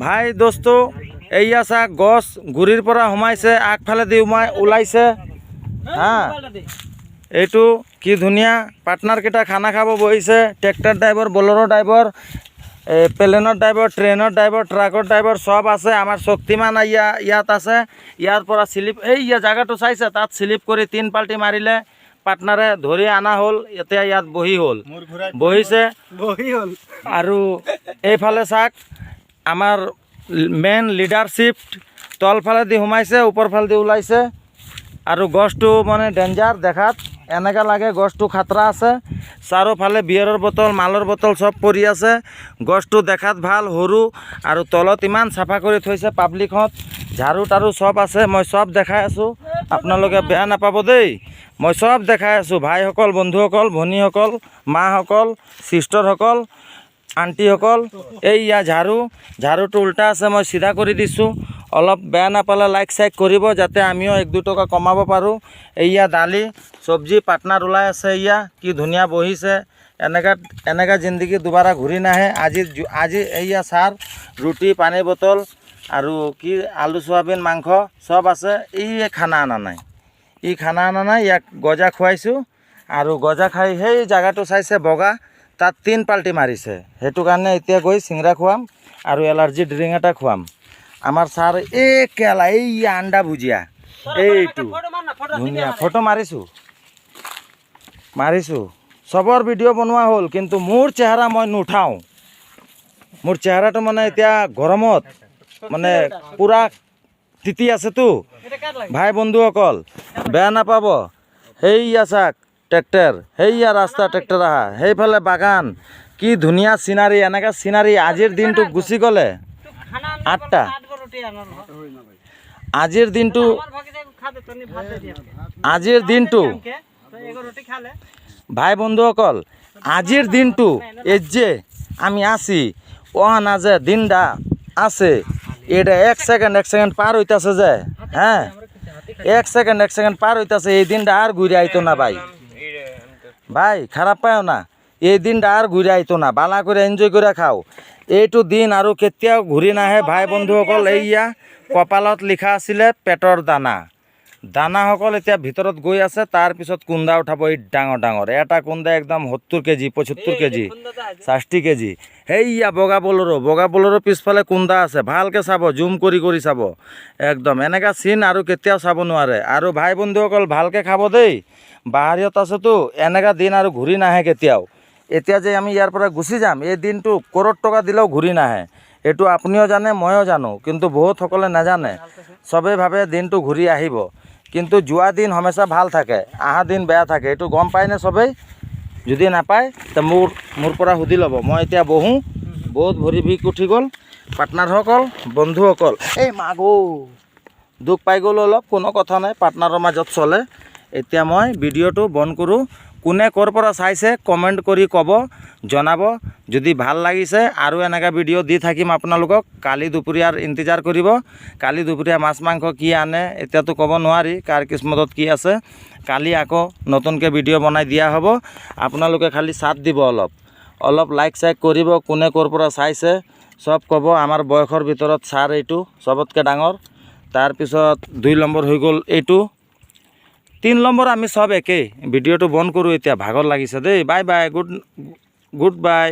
ভাই দোস্ত এইয়া চা গছ গুৰিৰ পৰা সোমাইছে আগফালে দি ওলাইছে হা এইটো কি ধুনীয়া পাৰ্টনাৰকেইটা খানা খাব বহিছে ট্ৰেক্টৰ ড্ৰাইভাৰ বলেৰো ড্ৰাইভাৰ প্লেনৰ ড্ৰাইভাৰ ট্ৰেইনৰ ড্ৰাইভাৰ ট্ৰাকৰ ড্ৰাইভাৰ সব আছে আমাৰ শক্তিমান ইয়াত আছে ইয়াৰ পৰা স্লিপ এইয়া জায়গাটো চাইছে তাত স্লিপ কৰি 3 পাল্টি মাৰিলে পাৰ্টনাৰে ধৰি আনা হ'ল এতিয়া ইয়াত বহিছে আৰু এইফালে চাক আমাৰ মেইন লিডাৰশ্বিপ তলফালে দি সোমাইছে ওপৰফালে দি ওলাইছে আৰু গছটো মানে ডেঞ্জাৰ দেখাত এনেকা লাগে গছটো খাতৰা আছে চাৰিওফালে বিয়াৰৰ বটল মালৰ বটল সব পৰি আছে গছটো দেখাত ভাল সৰু আৰু তলত ইমান চাফা কৰি থৈছে পাব্লিকত ঝাৰু টাৰু সব আছে মই সব দেখাই আছোঁ আপোনালোকে বেয়া নাপাব দেই মই সব দেখাই আছোঁ ভাইসকল বন্ধুসকল ভনীসকল মাসকল চিষ্টাৰসকল আণ্টিসকল এইয়া ঝাৰুটো উল্টা আছে মই চিধা কৰি দিছোঁ অলপ বেয়া নাপালে লাইক চাইক কৰিব যাতে আমিও 1-2 টকা কমাব পাৰোঁ এইয়া দালি চব্জি পাৰ্টনাৰ ওলাই আছে ইয়া কি ধুনীয়া বহিছে এনেকা জিন্দগী দুবাৰা ঘূৰি নাহে আজি এইয়া চাৰ ৰুটি পানী বটল আৰু কি আলু সোয়াবিন মাংস সব আছে এই খানা আনা নাই ইয়াক গজা খুৱাইছোঁ আৰু গজা খাই সেই জায়গাটো চাইছে বগা তাত 3 পাল্টি মাৰিছে সেইটো কাৰণে এতিয়া গৈ চিংৰা খুৱাম আৰু এলাৰ্জি ড্ৰিংক এটা খুৱাম আমাৰ ছাৰ এই কেলা এই আণ্ডা ভুজিয়া এইটো ধুনীয়া ফটো মাৰিছোঁ সবৰ ভিডিঅ' বনোৱা হ'ল কিন্তু মোৰ চেহাৰা মই নুঠাওঁ মোৰ চেহাৰাটো মানে এতিয়া গৰমত মানে পুৰা তিতি আছেতো ভাই বন্ধুসকল বেয়া নাপাব সেইয়া চাক ট্ৰেক্টৰ সেইয়া ৰাস্তা ট্ৰেক্টৰ আহা সেইফালে বাগান কি ধুনীয়া চিনাৰী এনেকা চিনাৰী আজিৰ দিনটো গুচি গ'লে 8টা আজিৰ দিনটো ভাই বন্ধুসকল আজিৰ দিনটো এই যে আমি আছি ওহানা যে দিনটা আছে এটা 1 সেকেন্ড পার হইতাছে যে হ্যাঁ 1 সেকেন্ড পার হইতাছে এই দিনটা আর ঘুরে আইতো না ভাই খারাপ পাও না এই দিনটা আর ঘুরে আইতো না বালা করে এনজয় করে খাও এইটো দিন আৰু কেতিয়াও ঘূৰি নাহে ভাই বন্ধুসকল এইয়া কপালত লিখা আছিলে পেটৰ দানাসকল এতিয়া ভিতৰত গৈ আছে তাৰপিছত কুন্দা উঠাব এই ডাঙৰ এটা কুন্দা একদম 70 কেজি 75 কেজি 60 কেজি সেইয়া বগা বলৰো পিছফালে কুন্দা আছে ভালকে চাব জুম কৰি চাব একদম এনেকা চিন আৰু কেতিয়াও চাব নোৱাৰে আৰু ভাই বন্ধুসকল ভালকে খাব দেই বাহিৰত আছেতো এনেকা দিন আৰু ঘূৰি নাহে কেতিয়াও এতিয়া যে আমি ইয়াৰ পৰা গুচি যাম এই দিনটো কৰোড় টকা দিলেও ঘূৰি নাহে এইটো আপুনিও জানে ময়ো জানো কিন্তু বহুত সকলে নাজানে সবে ভাবে দিনটো ঘূৰি আহিব কিন্তু যোৱা দিন হমেশা ভাল থাকে আহা দিন বেয়া থাকে এইটো গম পায়নে সবেই যদি নাপায় তে মোৰ পৰা সুধি ল'ব মই এতিয়া বহোঁ বহুত ভৰি বিষ উঠি গ'ল পাৰ্টনাৰসকল বন্ধুসকল এই মাগো দুখ পাই গ'ল অলপ কোনো কথা নাই পাৰ্টনাৰৰ মাজত চলে এতিয়া মই ভিডিঅ'টো বন্ধ কৰোঁ কোনে ক'ৰ পৰা চাইছে কমেণ্ট কৰি ক'ব জনাব যদি ভাল লাগিছে আৰু এনেকা ভিডিঅ' দি থাকিম আপোনালোকক কালি দুপৰীয়াৰ ইন্তজাৰ কৰিব কালি দুপৰীয়া মাছ মাংস কি আনে এতিয়াতো ক'ব নোৱাৰি কাৰ কিসমতত কি আছে কালি আকৌ নতুনকৈ ভিডিঅ' বনাই দিয়া হ'ব আপোনালোকে খালি সাথ দিব অলপ লাইক চাইক কৰিব কোনে ক'ৰ পৰা চাইছে সব ক'ব আমাৰ বয়সৰ ভিতৰত ছাৰ এইটো সবতকৈ ডাঙৰ তাৰপিছত 2 নম্বৰ হৈ গ'ল এইটো 3 নম্বৰ আমি সব একেই ভিডিঅ'টো বন্ধ কৰোঁ এতিয়া ভাগৰ লাগিছে দেই বাই বাই গুড বাই